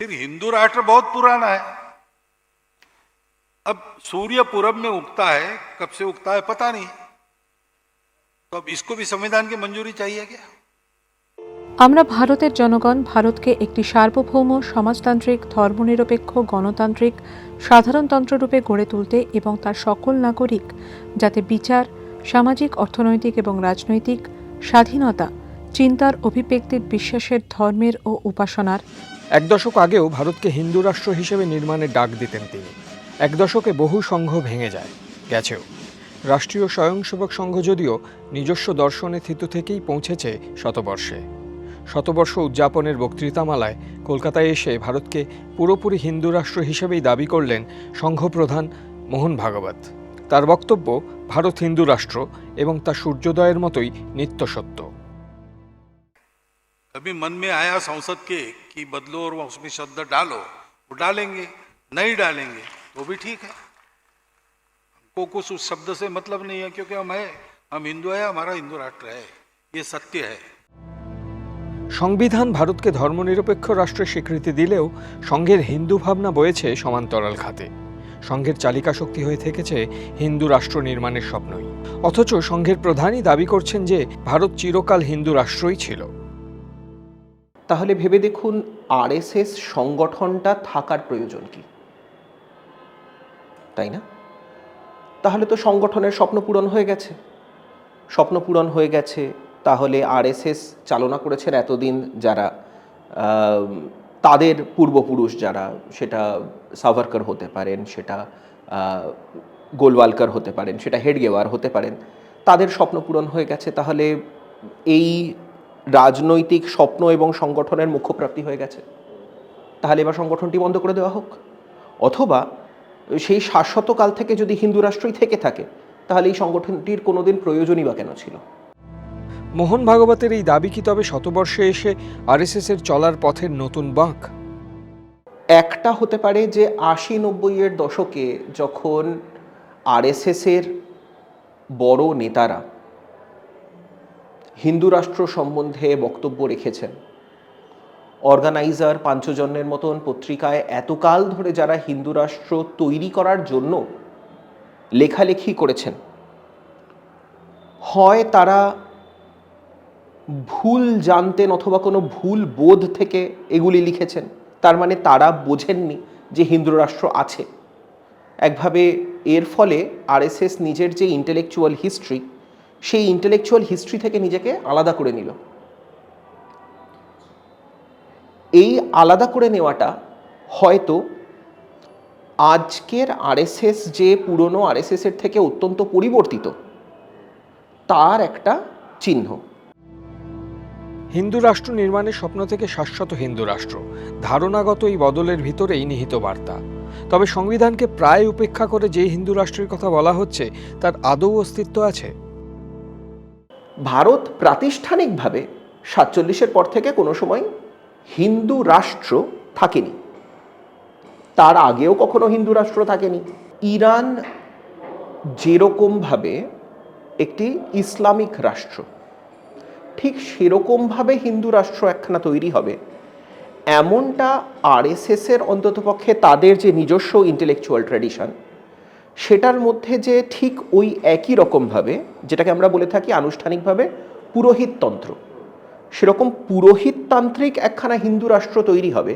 फिर हिंदू राष्ट्र बहुत पुराना है। अब सूर्य पूरब में उगता है, कब से उगता है पता नहीं, तो अब इसको भी संविधान की मंजूरी चाहिए क्या? আমরা ভারতের জনগণ ভারতকে একটি সার্বভৌম সমাজতান্ত্রিক ধর্মনিরপেক্ষ গণতান্ত্রিক সাধারণতন্ত্ররূপে গড়ে তুলতে এবং তার সকল নাগরিক যাতে বিচার, সামাজিক, অর্থনৈতিক এবং রাজনৈতিক স্বাধীনতা, চিন্তার, অভিব্যক্তির, বিশ্বাসের, ধর্মের ও উপাসনার। এক দশক আগেও ভারতকে হিন্দু রাষ্ট্র হিসেবে নির্মাণের ডাক দিতেন তিনি। এক দশকে বহু সংঘ ভেঙে যায়, গেছেও। রাষ্ট্রীয় স্বয়ংসেবক সংঘ যদিও নিজস্ব দর্শনে থিতু থেকেই পৌঁছেছে শতবর্ষে। শতবর্ষ উদযাপনের বক্তৃতামালায় কলকাতায় এসে ভারতকে পুরোপুরি হিন্দু রাষ্ট্র হিসেবেই দাবি করলেন সংঘপ্রধান মোহন ভাগবত। তার বক্তব্য, ভারত হিন্দু রাষ্ট্র এবং তা সূর্যোদয়ের মতোই নিত্য সত্য। कभी मन में आया संसद के कि बदलो और उसमें शब्द डालो, वो डालेंगे, नहीं डालेंगे तो भी ठीक है, हमको कुछ उस शब्द से मतलब नहीं है, क्योंकि हम हिंदू है, हमारा हिंदू राष्ट्र है, ये सत्य है। সংবিধান ভারতকে ধর্মনিরপেক্ষ রাষ্ট্রের স্বীকৃতি দিলেও সংঘের হিন্দু ভাবনা বয়েছে সমান্তরাল খাতে। সংঘের চালিকা শক্তি হয়ে থেকেছে হিন্দু রাষ্ট্র নির্মাণের স্বপ্নই। অথচ সংঘের প্রধানই দাবি করছেন যে ভারত চিরকাল হিন্দু রাষ্ট্রই ছিল। তাহলে ভেবে দেখুন, আরএসএস সংগঠনটা থাকার প্রয়োজন কি, তাই না? তাহলে তো সংগঠনের স্বপ্ন পূরণ হয়ে গেছে। স্বপ্ন পূরণ হয়ে গেছে, তাহলে আরএসএস চালনা করেছেন এতদিন যারা, তাদের পূর্বপুরুষ যারা, সেটা সাভারকর হতে পারেন, সেটা গোলওয়ালকর হতে পারেন, সেটা হেডগেওয়ার হতে পারেন, তাদের স্বপ্ন পূরণ হয়ে গেছে। তাহলে এই রাজনৈতিক স্বপ্ন এবং সংগঠনের মুখ্যপ্রাপ্তি হয়ে গেছে। তাহলে এবার সংগঠনটি বন্ধ করে দেওয়া হোক, অথবা সেই শাশ্বতকাল থেকে যদি হিন্দু রাষ্ট্রই থেকে থাকে, তাহলে এই সংগঠনটির কোনোদিন প্রয়োজনই বা কেন ছিল? মোহন ভাগবতের এই দাবি কি তবে শতবর্ষে এসে আরএসএসের চলার পথের নতুন বাঁক? একটা হতে পারে যে 80-90-এর দশকে যখন আরএসএসের বড় নেতারা হিন্দু রাষ্ট্র সম্বন্ধে বক্তব্য রেখেছেন, অর্গানাইজার, পাঞ্চজন্যের মতন পত্রিকায় এতকাল ধরে যারা হিন্দু রাষ্ট্র তৈরি করার জন্য লেখালেখি করেছেন, হয় তারা ভুল জানতেন অথবা কোনো ভুল বোধ থেকে এগুলি লিখেছেন, তার মানে তারা বোঝেননি যে হিন্দু রাষ্ট্র আছে। একভাবে এর ফলে আরএসএস নিজের যে ইন্টেলেকচুয়াল হিস্ট্রি, সেই ইন্টেলেকচুয়াল হিস্ট্রি থেকে নিজেকে আলাদা করে নিল। এই আলাদা করে নেওয়াটা হয়তো আজকের আরএসএস যে পুরনো আরএসএসের থেকে অত্যন্ত পরিবর্তিত, তার একটা চিহ্ন। হিন্দু রাষ্ট্র নির্মাণের স্বপ্ন থেকে শাশ্বত হিন্দু রাষ্ট্র, ধারণাগত এই বদলের ভিতরেই নিহিত বার্তা। তবে সংবিধানকে প্রায় উপেক্ষা করে যে হিন্দু রাষ্ট্রের কথা বলা হচ্ছে, তার আদৌ অস্তিত্ব আছে? ভারত প্রাতিষ্ঠানিকভাবে 47-এর পর থেকে কোনো সময় হিন্দু রাষ্ট্র থাকেনি, তার আগেও কখনো হিন্দু রাষ্ট্র থাকেনি। ইরান যেরকমভাবে একটি ইসলামিক রাষ্ট্র, ঠিক সেরকমভাবে হিন্দু রাষ্ট্র একখানা তৈরি হবে, এমনটা আরএসএসের অন্ততপক্ষে তাদের যে নিজস্ব ইন্টেলেকচুয়াল ট্র্যাডিশন, সেটার মধ্যে যে ঠিক ওই একই রকমভাবে, যেটাকে আমরা বলে থাকি আনুষ্ঠানিকভাবে পুরোহিততন্ত্র, সেরকম পুরোহিততান্ত্রিক একখানা হিন্দু রাষ্ট্র তৈরি হবে,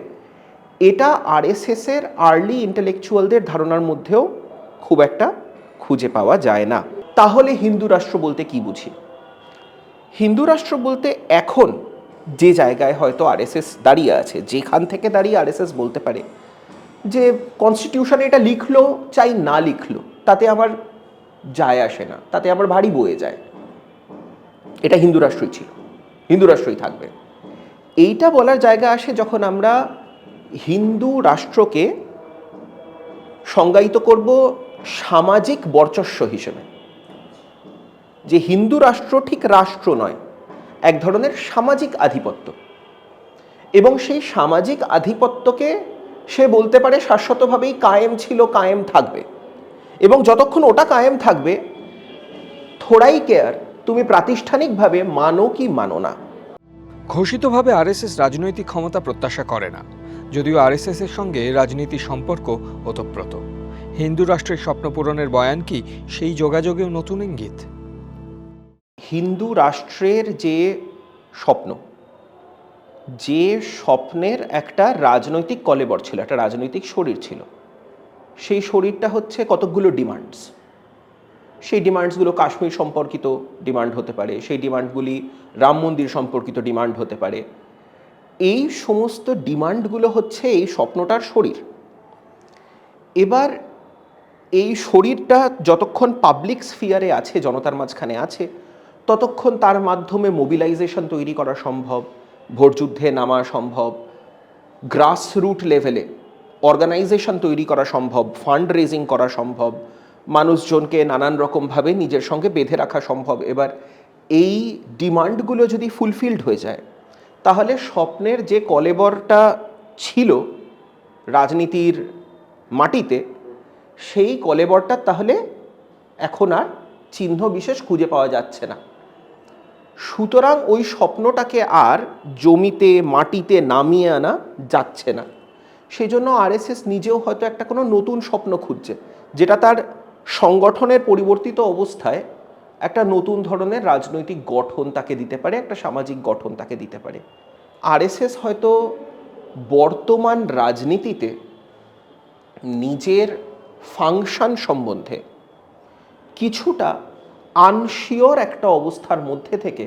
এটা আরএসএসের আর্লি ইন্টেলেকচুয়ালদের ধারণার মধ্যেও খুব একটা খুঁজে পাওয়া যায় না। তাহলে হিন্দু রাষ্ট্র বলতে কি বুঝি? হিন্দু রাষ্ট্র বলতে এখন যে জায়গায় হয়তো আরএসএস দাঁড়িয়ে আছে, যেখান থেকে দাঁড়িয়ে আরএসএস বলতে পারে যে কনস্টিটিউশনে এটা লিখলো চাই না লিখলো তাতে আমার যায় আসে না, তাতে আমার ভারী বয়ে যায়, এটা হিন্দু রাষ্ট্রই ছিল, হিন্দু রাষ্ট্রই থাকবে। এইটা বলার জায়গা আসে যখন আমরা হিন্দু রাষ্ট্রকে সংজ্ঞায়িত করব সামাজিক বর্চস্ব হিসেবে, যে হিন্দু রাষ্ট্র ঠিক রাষ্ট্র নয়, এক ধরনের সামাজিক আধিপত্য, এবং সেই সামাজিক আধিপত্যকে সে বলতে পারে শাশ্বতভাবেই কায়েম ছিল, কায়েম থাকবে, এবং যতক্ষণ ওটা কায়েম থাকবে, থোড়াই কেয়ার তুমি প্রাতিষ্ঠানিকভাবে মানো কি মানো না। ঘোষিতভাবে আরএসএস রাজনৈতিক ক্ষমতা প্রত্যাশা করে না। যদিও আরএসএস এর সঙ্গে রাজনীতির সম্পর্ক ওতপ্রোত। হিন্দু রাষ্ট্রের স্বপ্ন পূরণের বয়ান কি সেই যোগাযোগেও নতুন ইঙ্গিত? হিন্দু রাষ্ট্রের যে স্বপ্ন, যে স্বপ্নের একটা রাজনৈতিক কলেবর ছিল, একটা রাজনৈতিক শরীর ছিল, সেই শরীরটা হচ্ছে কতকগুলো ডিমান্ডস। সেই ডিমান্ডসগুলো কাশ্মীর সম্পর্কিত ডিমান্ড হতে পারে, সেই ডিমান্ডগুলি রাম মন্দির সম্পর্কিত ডিমান্ড হতে পারে। এই সমস্ত ডিমান্ডগুলো হচ্ছে এই স্বপ্নটার শরীর। এবার এই শরীরটা যতক্ষণ পাবলিক স্ফিয়ারে আছে, জনতার মাঝখানে আছে, ততক্ষণ তার মাধ্যমে মোবিলাইজেশন তৈরি করা সম্ভব, ভোটযুদ্ধে নামা সম্ভব, গ্রাসরুট লেভেলে অর্গানাইজেশন তৈরি করা সম্ভব, ফান্ড রেজিং করা সম্ভব, মানুষজনকে নানান রকমভাবে নিজের সঙ্গে বেঁধে রাখা সম্ভব। এবার এই ডিমান্ডগুলো যদি ফুলফিলড হয়ে যায়, তাহলে স্বপ্নের যে কলেবরটা ছিল রাজনীতির মাটিতে, সেই কলেবরটা তাহলে এখন আর চিহ্ন বিশেষ খুঁজে পাওয়া যাচ্ছে না। সুতরাং ওই স্বপ্নটাকে আর জমিতে মাটিতে নামিয়ে আনা যাচ্ছে না। সেই জন্য আরএসএস নিজেও হয়তো একটা কোনো নতুন স্বপ্ন খুঁজছে, যেটা তার সংগঠনের পরিবর্তিত অবস্থায় একটা নতুন ধরনের রাজনৈতিক গঠন তাকে দিতে পারে, একটা সামাজিক গঠন তাকে দিতে পারে। আরএসএস হয়তো বর্তমান রাজনীতিতে নিজের ফাংশন সম্বন্ধে কিছুটা আনশিওর একটা অবস্থার মধ্যে থেকে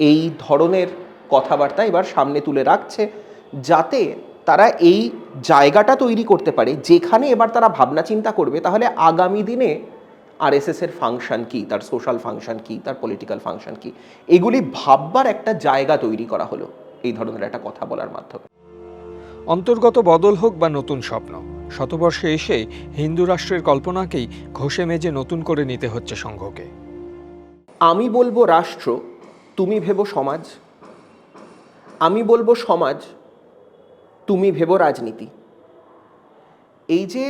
এই ধরনের কথাবার্তা এবার সামনে তুলে রাখছে, যাতে তারা এই জায়গাটা তৈরি করতে পারে যেখানে এবার তারা ভাবনা চিন্তা করবে তাহলে আগামী দিনে আরএসএসের ফাংশন কী, তার সোশ্যাল ফাংশন কী, তার পলিটিক্যাল ফাংশন কী, এগুলি ভাববার একটা জায়গা তৈরি করা হলো এই ধরনের একটা কথা বলার মাধ্যমে। অন্তর্গত বদল হোক বা নতুন স্বপ্ন, শতবর্ষে এসে হিন্দু রাষ্ট্রের কল্পনাকেই ঘষে মেজে নতুন করে নিতে হচ্ছে সংঘকে। আমি বলবো রাষ্ট্র, তুমি ভেবো সমাজ। আমি বলবো সমাজ, তুমি ভেবো রাজনীতি। এই যে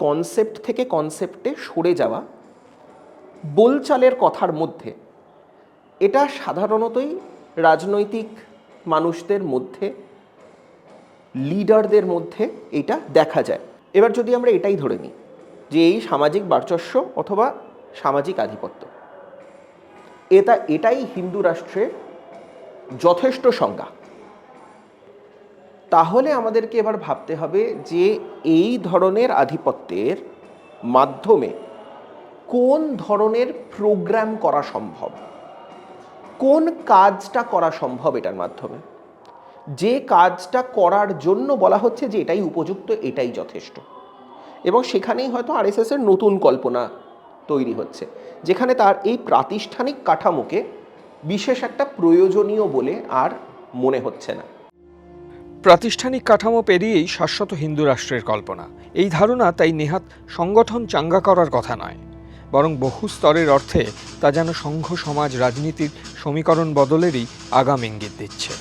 কনসেপ্ট থেকে কনসেপ্টে সরে যাওয়া বোলচালের কথার মধ্যে, এটা সাধারণতই রাজনৈতিক মানুষদের মধ্যে, লিডারদের মধ্যে এটা দেখা যায়। এবার যদি আমরা এটাই ধরে নিই যে এই সামাজিক বার্চস্য অথবা সামাজিক আধিপত্য, এটাই হিন্দু রাষ্ট্রের যথেষ্ট সংজ্ঞা, তাহলে আমাদেরকে এবার ভাবতে হবে যে এই ধরনের আধিপত্যের মাধ্যমে কোন ধরনের প্রোগ্রাম করা সম্ভব, কোন কাজটা করা সম্ভব এটার মাধ্যমে, যে কাজটা করার জন্য বলা হচ্ছে যে এটাই উপযুক্ত, এটাই যথেষ্ট। এবং সেখানেই হয়তো আরএসএসের নতুন কল্পনা তৈরি হচ্ছে, যেখানে তার এই প্রাতিষ্ঠানিক কাঠামোকে বিশেষ একটা প্রয়োজনীয় বলে আর মনে হচ্ছে না। প্রাতিষ্ঠানিক কাঠামো পেরিয়েই শাশ্বত হিন্দু রাষ্ট্রের কল্পনা, এই ধারণা তাই নেহাত সংগঠন চাঙ্গা করার কথা নয়, বরং বহু স্তরের অর্থে তা যেন সংঘ সমাজ রাজনীতির সমীকরণ বদলেরই আগাম ইঙ্গিত দিচ্ছে।